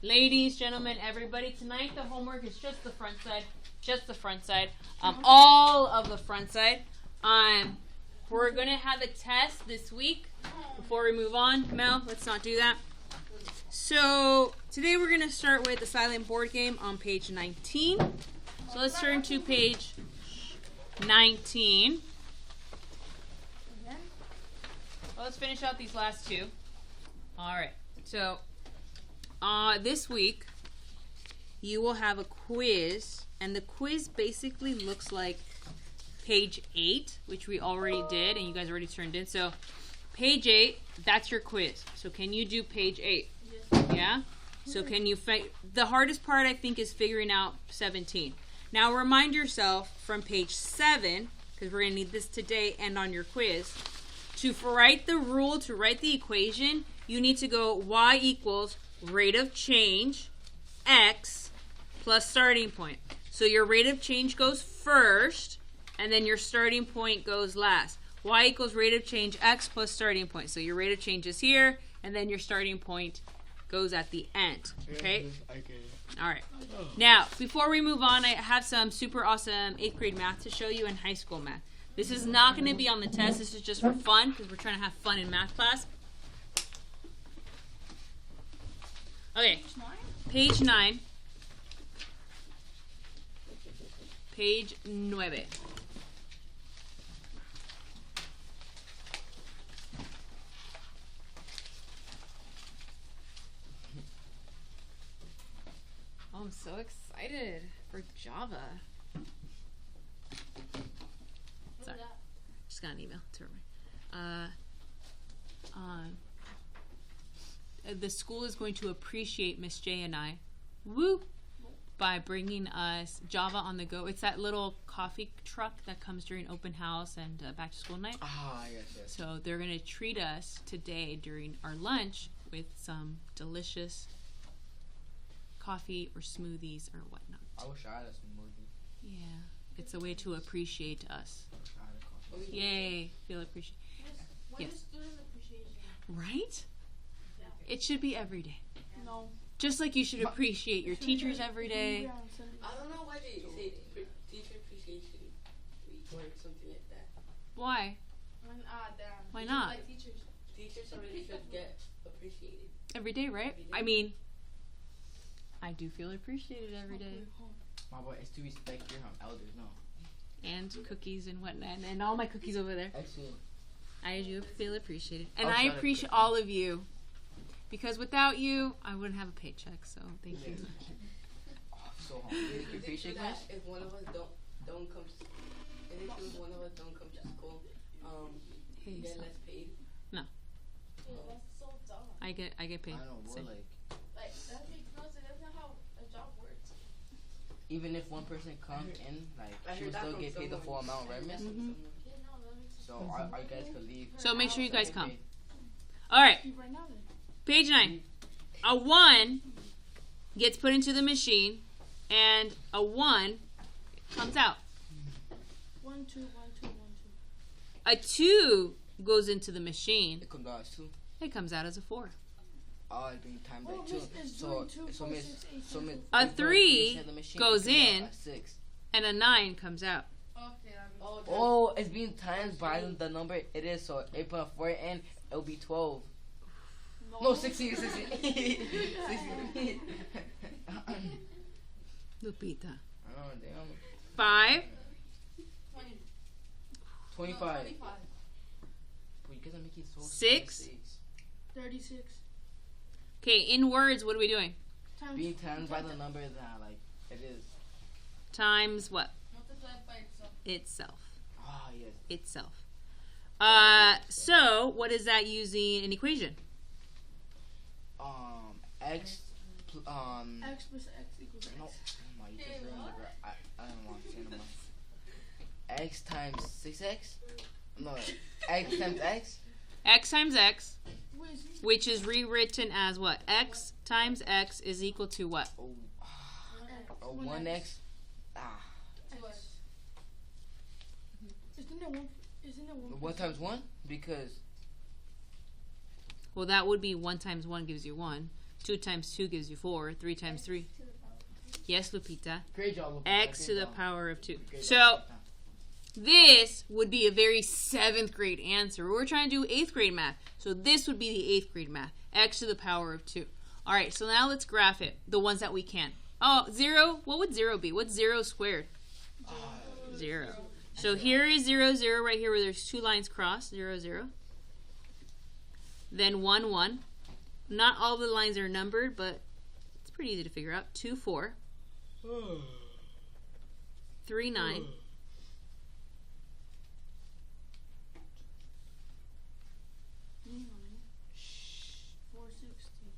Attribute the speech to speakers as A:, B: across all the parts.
A: Ladies, gentlemen, everybody, tonight the homework is just the front side. Just the front side. All of the front side. We're going to have a test this week before we move on. Mel, let's not do that. So, today we're going to start with the silent board game on page 19. So, let's turn to page 19. Well, let's finish out these last two. All right. So, this week, you will have a quiz. And the quiz basically looks like page 8, which we already did, and you guys already turned in. So, page 8, that's your quiz. So, can you do page 8? Yes. Yeah? So, can you... the hardest part, I think, is figuring out 17. Now, remind yourself from page 7, because we're going to need this today and on your quiz, to write the rule, to write the equation, you need to go y equals rate of change, x, plus starting point. So your rate of change goes first, and then your starting point goes last. Y equals rate of change x plus starting point. So your rate of change is here, and then your starting point goes at the end. Okay? All right. Now, before we move on, I have some super awesome 8th grade math to show you and high school math. This is not going to be on the test. This is just for fun, because we're trying to have fun in math class. Okay. Page 9. Page 9. Oh, I'm so excited for Java. Sorry. Just got an email to her. The school is going to appreciate Miss J and I. Woo! By bringing us Java on the Go. It's that little coffee truck that comes during open house and back to school night.
B: Ah, yes.
A: So they're going to treat us today during our lunch with some delicious coffee or smoothies or whatnot.
B: I wish I had a smoothie.
A: Yeah, it's a way to appreciate us. Yay, feel appreciated.
C: When
A: Yes.
C: is student appreciation?
A: Right? It should be every day.
C: No.
A: Just like you should appreciate your teachers every day.
D: I don't know why they say teacher appreciation week or something like that.
A: Why? Why not?
C: Like teachers.
D: Teachers already should get appreciated.
A: Every day, right?
D: Every day.
A: I mean, I do feel appreciated every day.
B: My boy, it's to respect your elders, no.
A: And cookies and whatnot. And all my cookies over there.
B: Excellent.
A: I do feel appreciated. And
B: I'll
A: I
B: try to
A: appreciate
B: cook.
A: all of you. Because without you, I wouldn't have a paycheck. So thank you.
B: Oh, so hungry. You appreciate
D: that
B: this?
D: if one of us don't come to, and if one of us don't come to school,
A: Hey,
D: get
A: so
D: less paid.
C: Yeah, that's so dumb.
A: I get paid.
B: I don't know,
A: Same.
B: we're like,
C: Like, that makes no sense. That's not how a job works.
B: even if one person comes in, like,
D: I
B: she
D: heard
B: will
D: that
B: still
D: from
B: get paid the full
D: someone.
B: amount, right, miss?
A: Mhm.
C: Yeah, no, that makes sense.
B: So our guys could leave.
A: So make sure you guys come.
B: Paid.
A: All right.
C: Right now, then.
A: Page 9. A 1 gets put into the machine, and a 1 comes out.
C: 1, 2, 1, 2, 1, 2.
A: A 2 goes into the machine.
B: It comes out as 2.
A: It comes out as a 4.
B: Oh, it's being timed by
C: Oh,
B: 2.
C: Miss is
B: So,
C: doing 2,
B: so
C: 4,
B: miss,
C: 6, 8,
B: so miss.
A: A
B: if the
A: 3
B: machine- the machine
A: goes
B: comes out
A: in.
B: at 6.
A: And a 9 comes out.
C: Okay, that makes sense.
B: Oh, it's being times by the number it is. So 8.4 and it'll be 12. No, 16. 16. 16.
A: Lupita.
B: Oh, damn.
A: 5.
C: 20.
B: 25.
C: 25.
B: Well, you guys are making so
A: 6.
C: 36.
A: Okay, in words, what are we doing?
C: Times.
B: Being times by the number that, like, it is.
A: Times what?
C: Multiplied by itself.
A: Itself.
B: Ah, yes.
A: Itself. So, what is that using an equation?
B: X,
C: X plus X equals X.
B: no, oh my, you just ruined the I don't want to say no more. X times 6X? No, X times X?
A: X times X,
C: Wait, is he?
A: which is rewritten as what? X times X is equal to what?
B: Oh, oh,
C: One
B: 1X? Ah,
C: X. Isn't there one?
B: 1 times 1? Because,
A: Well, that would be 1 times 1 gives you 1. 2 times 2 gives you 4. 3 times 3. Yes, Lupita.
B: Great job, Lupita.
A: X to
B: Great
A: the
B: job.
A: power of 2.
B: Great
A: So,
B: job, Lupita.
A: this would be a very 7th grade answer. We're trying to do 8th grade math. So this would be the 8th grade math. X to the power of 2. All right, so now let's graph it. The ones that we can. Oh, 0. What would 0 be? What's 0 squared? 0. So here is 0, 0 right here where there's 2 lines crossed. 0, 0. Then 1, 1. Not all the lines are numbered, but it's pretty easy to figure out. 2, 4. 3, 9.
C: 460.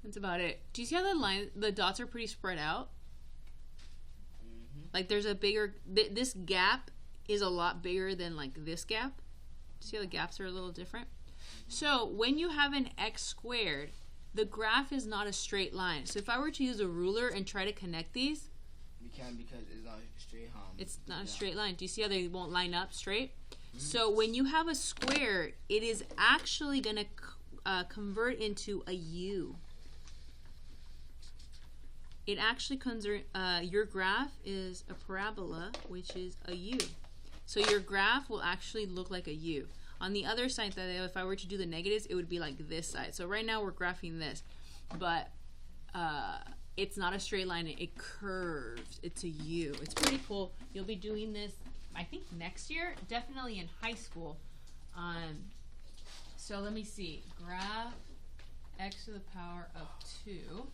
A: That's about it. Do you see how the dots are pretty spread out?
B: Mhm.
A: Like there's a bigger, this gap is a lot bigger than like this gap. See how the gaps are a little different? So when you have an x squared, the graph is not a straight line. So if I were to use a ruler and try to connect these,
B: We can because it's not straight.
A: it's not a straight line. Do you see how they won't line up straight? So when you have a square, it is actually going to convert into a U. It actually your graph is a parabola, which is a U. So your graph will actually look like a U. On the other side, that if I were to do the negatives, it would be like this side. So right now we're graphing this, but it's not a straight line. It curves. It's a U. It's pretty cool. You'll be doing this, I think, next year, definitely in high school. So let me see. Graph x to the power of 2.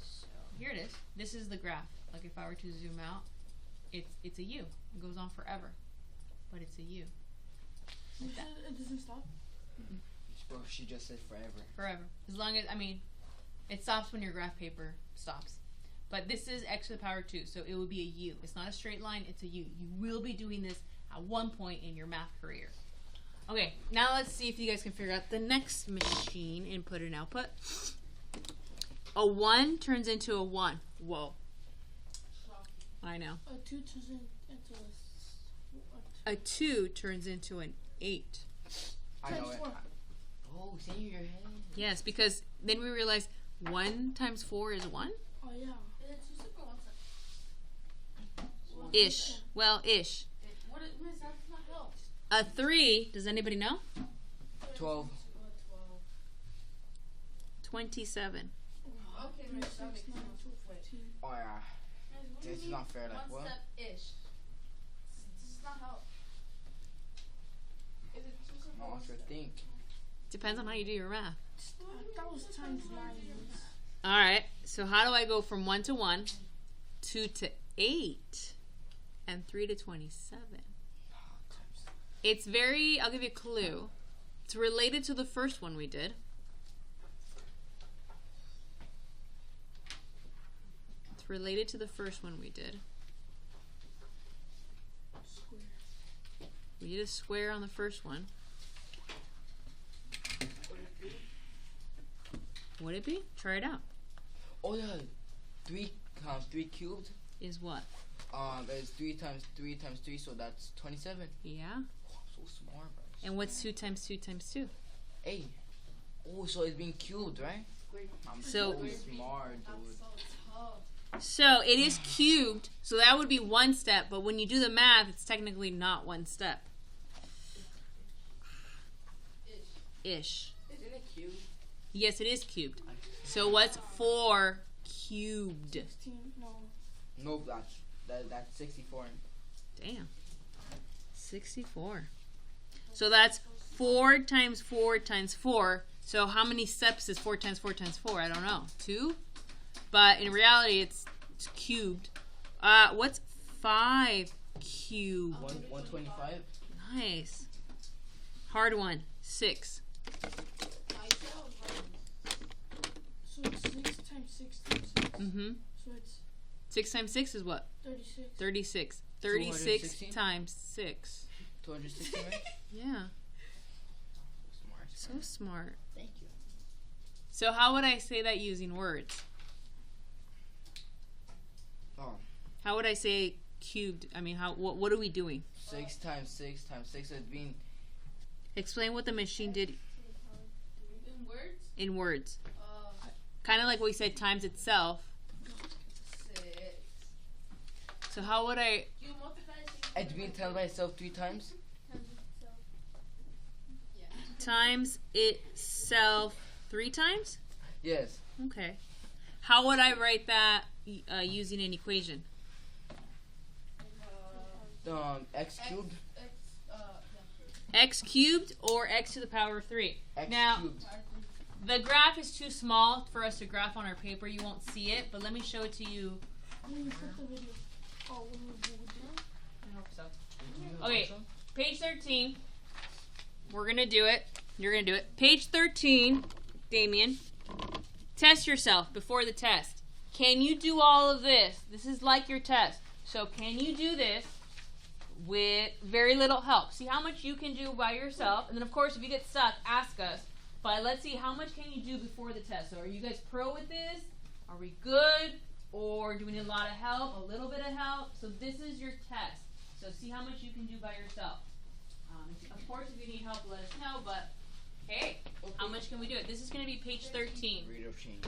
A: So here it is. This is the graph. Like if I were to zoom out, it's a U. It goes on forever, but it's a U. Like that.
C: It doesn't stop.
B: Bro, she just said forever.
A: Forever. As long as, I mean, it stops when your graph paper stops. But this is x to the power 2, so it would be a U. It's not a straight line, it's a U. You will be doing this at one point in your math career. Okay, now let's see if you guys can figure out the next machine, input and output. A 1 turns into a 1. Whoa. I know.
C: A 2 turns into
A: A 2 turns into an 8.
B: I know
C: times
B: it.
C: 4.
B: Oh, say in your head.
A: Yes, because then we realize 1 times 4 is 1?
C: Oh yeah.
A: Ish. Well, ish.
D: What it means that's not help.
A: A 3, does anybody know?
B: 12.
A: 27.
D: Okay, man, that makes sense.
B: Oh yeah.
D: What do you
B: This is
D: mean
B: not fair. Like
D: one
B: what?
D: step ish. This is not help. Is it two simple
B: No,
D: one
B: sure
D: step?
B: think.
A: Depends on how you do your math.
C: That was times 9.
A: All right. So how do I go from 1 to 1, 2 to 8, and 3 to 27? It's very, I'll give you a clue. It's related to the first one we did. It's related to the first one we did.
C: Square.
A: We did a square on the first one. Would it be? Try it out.
B: Oh yeah. 3 times 3 cubed.
A: Is what?
B: Is 3 times 3 times 3, so that's 27.
A: Yeah.
B: Oh, I'm so smart, bro.
A: And what's 2 times 2 times 2?
B: 8. Oh, so it's being cubed, right? I'm
A: So-
B: so smart, dude.
A: So it is cubed, so that would be one step, but when you do the math, it's technically not one step. Ish.
D: Isn't it cute?
A: Yes, it is cubed. So what's 4 cubed?
C: 16. No.
B: No, that's 64.
A: Damn. 64. So that's 4 times 4 times 4. So how many steps is 4 times 4 times 4? I don't know. 2? But in reality, it's cubed. What's 5 cubed?
B: 125.
A: Nice. Hard one. 6.
C: So it's 6 times 6 times 6.
A: Mm-hmm.
C: So it's
A: 6 times 6 is what?
C: 36.
A: 36. 36
B: 216?
A: times 6.
B: 260, right?
A: Yeah.
B: Smart.
A: So smart.
B: Thank you.
A: So how would I say that using words?
B: Oh.
A: How would I say cubed? I mean, what are we doing?
B: 6 times 6 times 6 is being
A: Explain what the machine did
D: In words?
A: in words. kind of like what we said, times itself.
C: 6.
A: So how would I?
C: You multiply 6.
B: It's being times by itself 3 times.
A: Times itself 3 times?
B: Yes.
A: Okay. How would I write that using an equation?
B: X cubed.
A: X cubed or x to the power of 3?
B: X
A: Now,
B: cubed.
A: the graph is too small for us to graph on our paper. You won't see it, but let me show it to you. I hope so. Okay, page 13. We're going to do it. You're going to do it. Page 13, Damien. Test yourself before the test. Can you do all of this? This is like your test. So can you do this with very little help? See how much you can do by yourself. And then, of course, if you get stuck, ask us. But let's see, how much can you do before the test? So are you guys pro with this? Are we good? Or do we need a lot of help? A little bit of help? So this is your test. So see how much you can do by yourself. Of course, if you need help, let us know. But hey, how much can we do it? This is going to be page 13.
B: Rate of change.